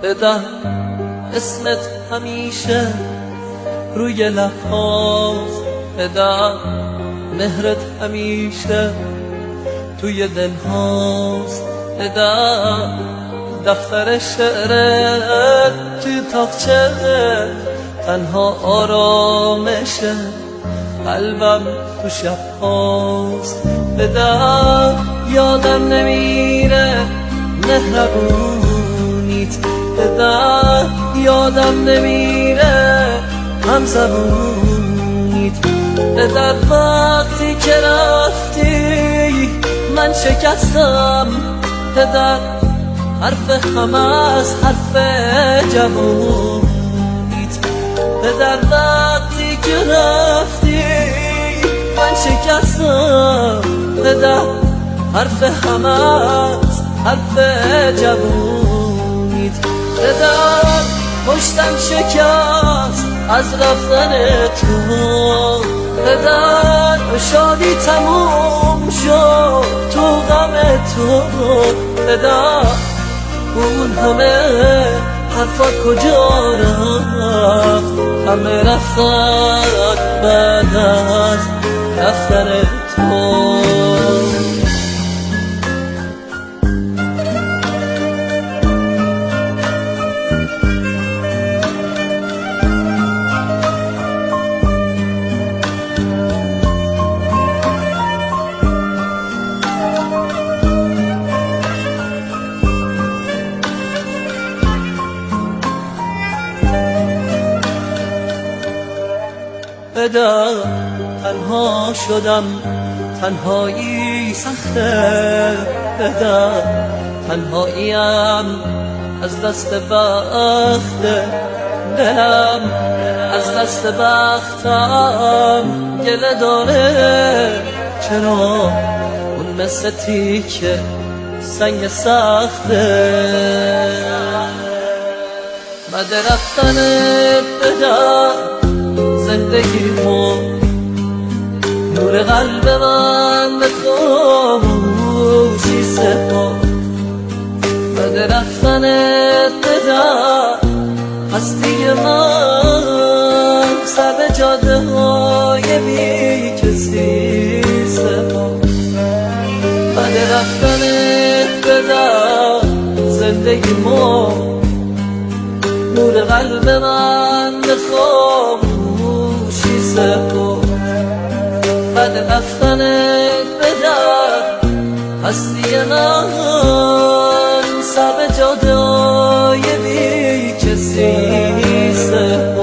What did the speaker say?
بدم اسمت همیشه روی لبهاست، بدم مهرت همیشه توی دلهاست، بدم دفتر شعرت توی تاقچه تنها آرامشه قلبم تو شبهاست، بدم یادم نمیره مهربونیت، بدم یادم نمیره همزبونیت، بدم وقتی که رفتی من شکستم، بدم حرف همه از حرف جوونیت، بدم وقتی که رفتی من شکستم، بدم حرف همه از حرف جوونیت، بدم پشتم شکست از رفتن تو، بدم شادی تموم شد تو غم تو، بدم اون همه حرفات کجا رفت، همه رفتن بعد از رفتن تو. بدم تنها شدم، تنهایی سخته، بدم تنهاییم از دست بخت دلم، از دست بختم گله داره، چرا اون مثل تیکه سنگ سخته، بد رفتنت بدم زندگیمو نور قلب من به خاموشی سپرد، بد رفتنت بدم هستی من سر به جاده های بی کسی سپرد، بد رفتنت بدم زندگیمو نور قلب من به خاموشی سپرد، بد رفتنت بدم هستی من سر به جاده های بی کسی سپرد.